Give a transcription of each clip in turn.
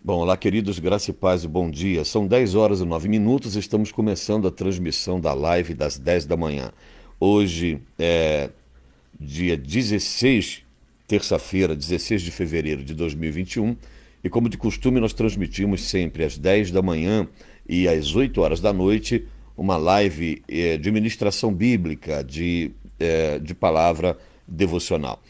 Bom, olá, queridos, graça e paz e bom dia. São 10 horas e 9 minutos, estamos começando a transmissão da live das 10 da manhã. Hoje é dia 16, terça-feira, 16 de fevereiro de 2021, e como de costume nós transmitimos sempre às 10 da manhã e às 8 horas da noite uma live de ministração bíblica, de palavra devocional.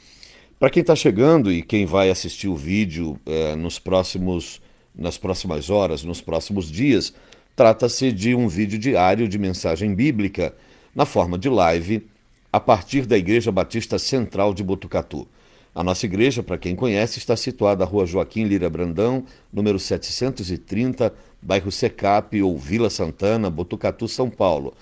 Para quem está chegando e quem vai assistir o vídeo nas próximas horas, nos próximos dias, trata-se de um vídeo diário de mensagem bíblica na forma de live a partir da Igreja Batista Central de Botucatu. A nossa igreja, para quem conhece, está situada na Rua Joaquim Lira Brandão, número 730, bairro Secap ou Vila Santana, Botucatu, São Paulo.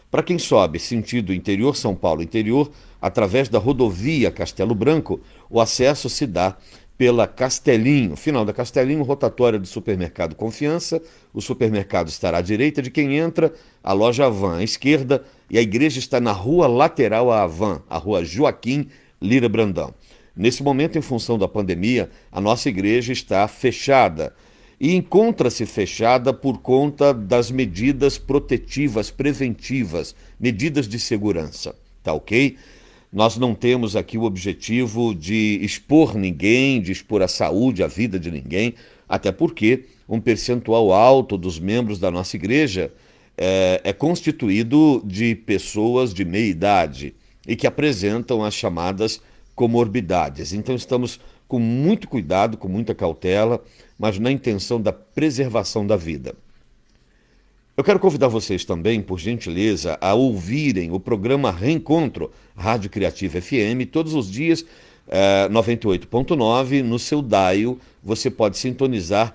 Para quem sobe sentido interior São Paulo interior, através da rodovia Castelo Branco, o acesso se dá pela Castelinho, final da Castelinho, rotatória do supermercado Confiança. O supermercado estará à direita de quem entra, a loja Avan à esquerda e a igreja está na rua lateral à Avan, a rua Joaquim Lira Brandão. Nesse momento, em função da pandemia, a nossa igreja está fechada e encontra-se fechada por conta das medidas protetivas, preventivas, medidas de segurança, tá ok? Nós não temos aqui o objetivo de expor ninguém, de expor a saúde, a vida de ninguém, até porque um percentual alto dos membros da nossa igreja é constituído de pessoas de meia idade e que apresentam as chamadas comorbidades. Então estamos com muito cuidado, com muita cautela, mas na intenção da preservação da vida. Eu quero convidar vocês também, por gentileza, a ouvirem o programa Reencontro, Rádio Criativa FM, todos os dias, 98.9, no seu dial. Você pode sintonizar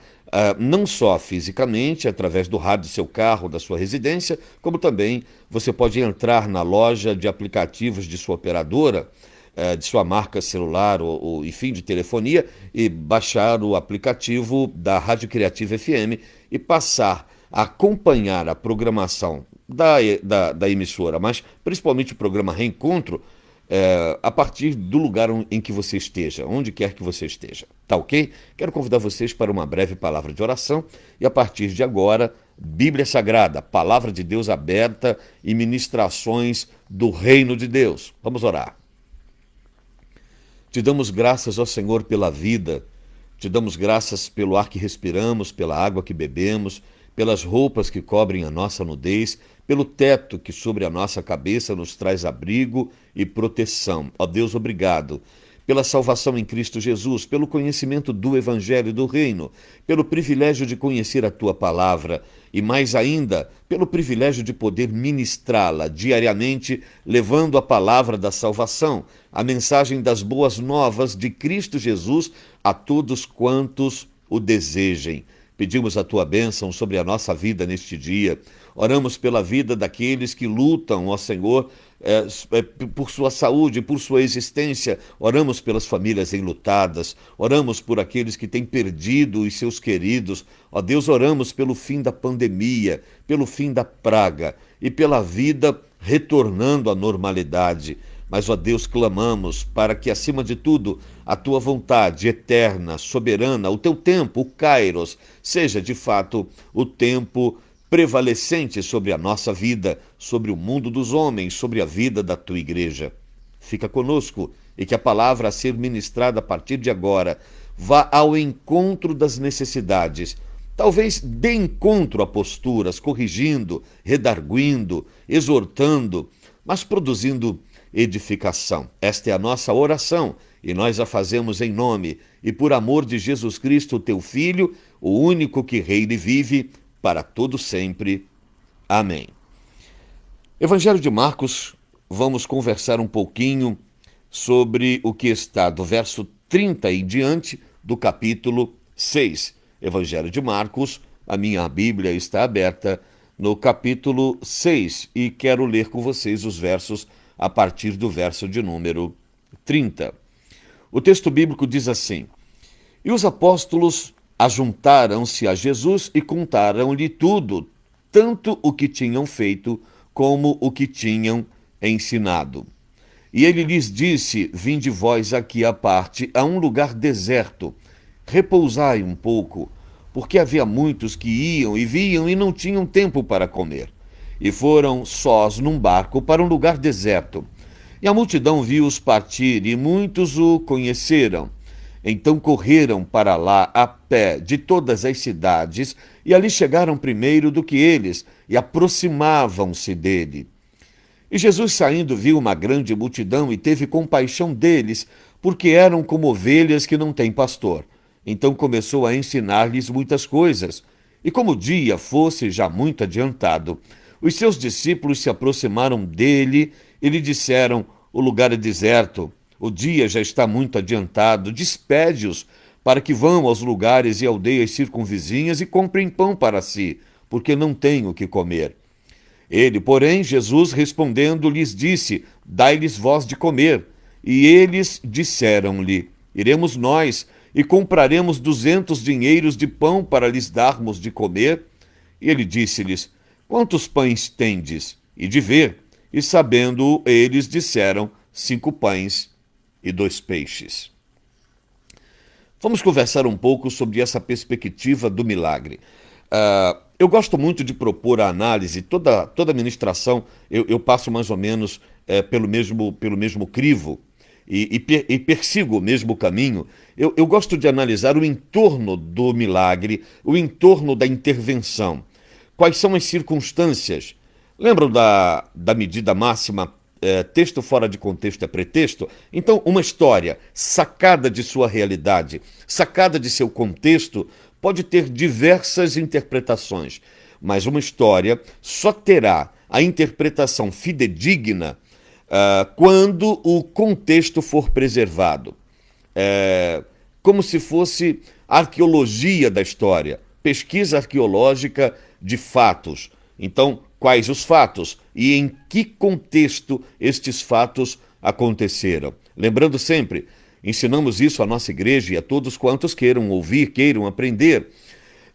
não só fisicamente, através do rádio do seu carro, da sua residência, como também você pode entrar na loja de aplicativos de sua operadora, de sua marca celular ou enfim, de telefonia, e baixar o aplicativo da Rádio Criativa FM e passar a acompanhar a programação da emissora, mas principalmente o programa Reencontro, a partir do lugar em que você esteja, onde quer que você esteja. Tá ok? Quero convidar vocês para uma breve palavra de oração e a partir de agora, Bíblia Sagrada, Palavra de Deus aberta e ministrações do Reino de Deus. Vamos orar. Te damos graças, ó Senhor, pela vida, te damos graças pelo ar que respiramos, pela água que bebemos, pelas roupas que cobrem a nossa nudez, pelo teto que sobre a nossa cabeça nos traz abrigo e proteção. Ó Deus, obrigado pela salvação em Cristo Jesus, pelo conhecimento do Evangelho e do Reino, pelo privilégio de conhecer a Tua Palavra e, mais ainda, pelo privilégio de poder ministrá-la diariamente, levando a palavra da salvação, a mensagem das boas novas de Cristo Jesus a todos quantos o desejem. Pedimos a Tua bênção sobre a nossa vida neste dia. Oramos pela vida daqueles que lutam, ó Senhor, por sua saúde, por sua existência. Oramos pelas famílias enlutadas. Oramos por aqueles que têm perdido os seus queridos. Ó Deus, oramos pelo fim da pandemia, pelo fim da praga e pela vida retornando à normalidade. Mas, ó Deus, clamamos para que, acima de tudo, a Tua vontade eterna, soberana, o Teu tempo, o Kairos, seja de fato o tempo prevalecente sobre a nossa vida, sobre o mundo dos homens, sobre a vida da Tua igreja. Fica conosco e que a palavra a ser ministrada a partir de agora vá ao encontro das necessidades. Talvez dê encontro a posturas, corrigindo, redarguindo, exortando, mas produzindo edificação. Esta é a nossa oração e nós a fazemos em nome e por amor de Jesus Cristo, teu Filho, o único que reina e vive para todo sempre. Amém. Evangelho de Marcos, vamos conversar um pouquinho sobre o que está do verso 30 em diante do capítulo 6. Evangelho de Marcos, a minha Bíblia está aberta no capítulo 6 e quero ler com vocês os versos a partir do verso de número 30. O texto bíblico diz assim: E os apóstolos ajuntaram-se a Jesus e contaram-lhe tudo, tanto o que tinham feito como o que tinham ensinado. E ele lhes disse: Vinde vós aqui à parte, a um lugar deserto, repousai um pouco, porque havia muitos que iam e vinham e não tinham tempo para comer. E foram sós num barco para um lugar deserto. E a multidão viu-os partir, e muitos o conheceram. Então correram para lá a pé de todas as cidades, e ali chegaram primeiro do que eles, e aproximavam-se dele. E Jesus, saindo, viu uma grande multidão e teve compaixão deles, porque eram como ovelhas que não têm pastor. Então começou a ensinar-lhes muitas coisas. E como o dia fosse já muito adiantado, os seus discípulos se aproximaram dele e lhe disseram: o lugar é deserto, o dia já está muito adiantado, despede-os para que vão aos lugares e aldeias circunvizinhas e comprem pão para si, porque não têm o que comer. Ele, porém, Jesus, respondendo, lhes disse: dai-lhes vós de comer. E eles disseram-lhe: iremos nós e compraremos 200 dinheiros de pão para lhes darmos de comer. E ele disse-lhes: quantos pães tendes? E de ver. E sabendo eles, disseram: 5 pães e 2 peixes. Vamos conversar um pouco sobre essa perspectiva do milagre. Eu gosto muito de propor a análise, toda ministração eu passo mais ou menos pelo mesmo crivo e persigo o mesmo caminho. Eu gosto de analisar o entorno do milagre, o entorno da intervenção. Quais são as circunstâncias? Lembram da medida máxima? Texto fora de contexto é pretexto? Então, uma história sacada de sua realidade, sacada de seu contexto, pode ter diversas interpretações, mas uma história só terá a interpretação fidedigna quando o contexto for preservado. Como se fosse arqueologia da história, pesquisa arqueológica de fatos. Então, quais os fatos e em que contexto estes fatos aconteceram? Lembrando sempre, ensinamos isso à nossa igreja e a todos quantos queiram ouvir, queiram aprender.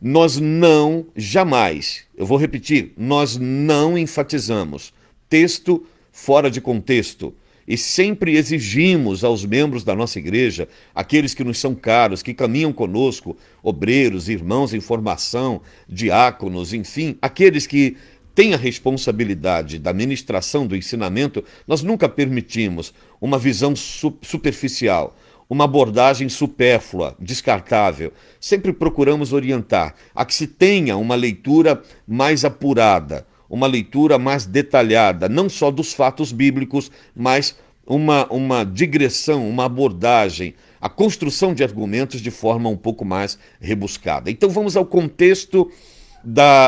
Nós não, jamais, eu vou repetir, nós não enfatizamos texto fora de contexto. E sempre exigimos aos membros da nossa igreja, aqueles que nos são caros, que caminham conosco, obreiros, irmãos em formação, diáconos, enfim, aqueles que têm a responsabilidade da ministração do ensinamento, nós nunca permitimos uma visão superficial, uma abordagem supérflua, descartável. Sempre procuramos orientar a que se tenha uma leitura mais apurada, uma leitura mais detalhada, não só dos fatos bíblicos, mas uma digressão, uma abordagem, a construção de argumentos de forma um pouco mais rebuscada. Então vamos ao contexto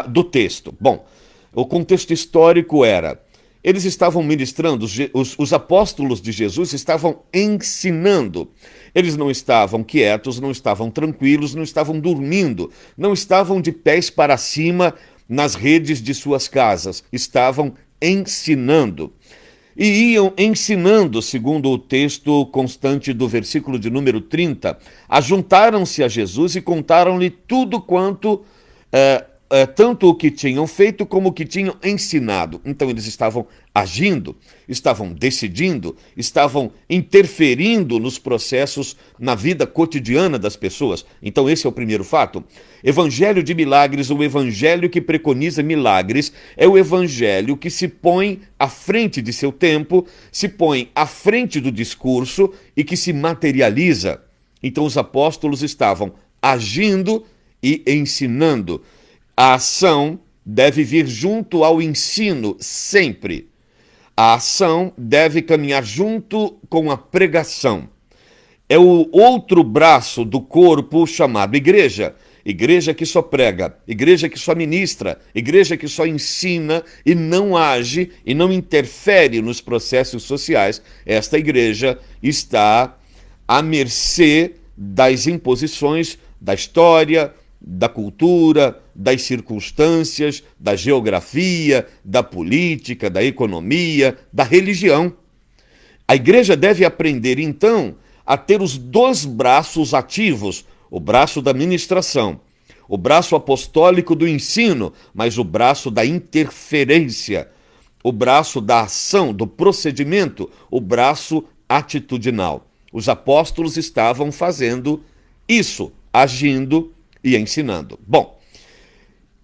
do texto. Bom, o contexto histórico era: eles estavam ministrando, os apóstolos de Jesus estavam ensinando. Eles não estavam quietos, não estavam tranquilos, não estavam dormindo, não estavam de pés para cima nas redes de suas casas, estavam ensinando. E iam ensinando, segundo o texto constante do versículo de número 30, ajuntaram-se a Jesus e contaram-lhe tudo quanto, tanto o que tinham feito como o que tinham ensinado. Então eles estavam agindo, estavam decidindo, estavam interferindo nos processos na vida cotidiana das pessoas. Então esse é o primeiro fato. Evangelho de milagres, o evangelho que preconiza milagres, é o evangelho que se põe à frente de seu tempo, se põe à frente do discurso e que se materializa. Então os apóstolos estavam agindo e ensinando. A ação deve vir junto ao ensino sempre. A ação deve caminhar junto com a pregação. É o outro braço do corpo chamado igreja. Igreja que só prega, igreja que só ministra, igreja que só ensina e não age e não interfere nos processos sociais. Esta igreja está à mercê das imposições da história, da cultura, das circunstâncias, da geografia, da política, da economia, da religião. A igreja deve aprender, então, a ter os 2 braços ativos, o braço da ministração, o braço apostólico do ensino, mas o braço da interferência, o braço da ação, do procedimento, o braço atitudinal. Os apóstolos estavam fazendo isso, agindo, e ensinando. Bom,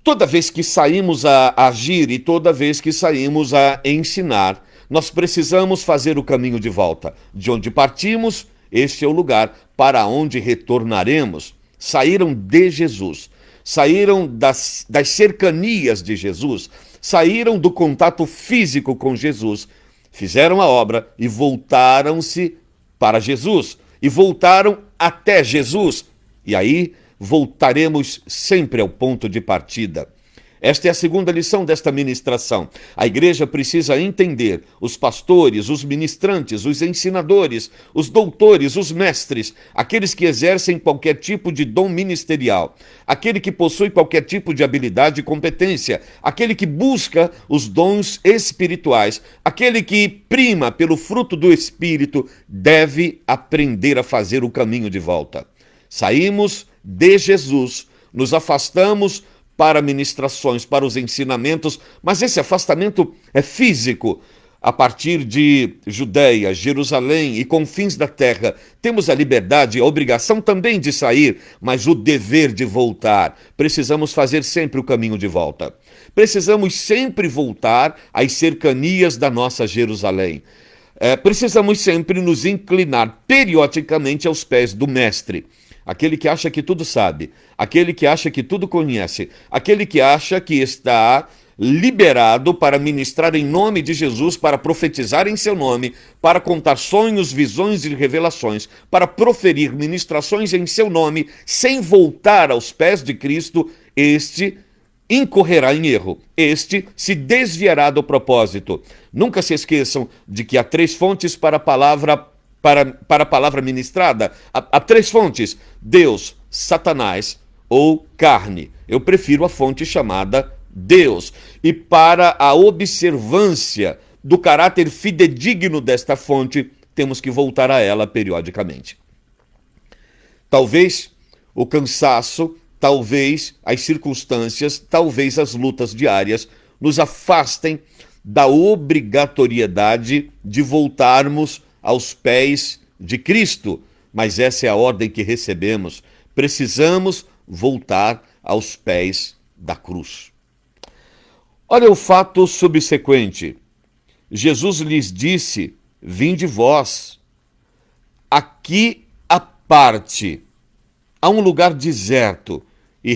toda vez que saímos a agir e toda vez que saímos a ensinar, nós precisamos fazer o caminho de volta. De onde partimos, este é o lugar para onde retornaremos. Saíram de Jesus, saíram das cercanias de Jesus, saíram do contato físico com Jesus, fizeram a obra e voltaram-se para Jesus, e voltaram até Jesus. E aí voltaremos sempre ao ponto de partida. Esta é a segunda lição desta ministração. A igreja precisa entender: os pastores, os ministrantes, os ensinadores, os doutores, os mestres, aqueles que exercem qualquer tipo de dom ministerial, aquele que possui qualquer tipo de habilidade e competência, aquele que busca os dons espirituais, aquele que prima pelo fruto do Espírito, deve aprender a fazer o caminho de volta. Saímos de Jesus, nos afastamos para ministrações, para os ensinamentos, mas esse afastamento é físico. A partir de Judeia, Jerusalém e confins da terra, temos a liberdade e a obrigação também de sair, mas o dever de voltar. Precisamos fazer sempre o caminho de volta. Precisamos sempre voltar às cercanias da nossa Jerusalém. Precisamos sempre nos inclinar periodicamente aos pés do Mestre. Aquele que acha que tudo sabe, aquele que acha que tudo conhece, aquele que acha que está liberado para ministrar em nome de Jesus, para profetizar em seu nome, para contar sonhos, visões e revelações, para proferir ministrações em seu nome, sem voltar aos pés de Cristo, este incorrerá em erro, este se desviará do propósito. Nunca se esqueçam de que há três fontes para a palavra ministrada. Há três fontes: Deus, Satanás ou carne. Eu prefiro a fonte chamada Deus. E para a observância do caráter fidedigno desta fonte, temos que voltar a ela periodicamente. Talvez o cansaço, talvez as circunstâncias, talvez as lutas diárias nos afastem da obrigatoriedade de voltarmos aos pés de Cristo, mas essa é a ordem que recebemos. Precisamos voltar aos pés da cruz. Olha o fato subsequente. Jesus lhes disse: vinde vós, aqui à parte, a um lugar deserto, e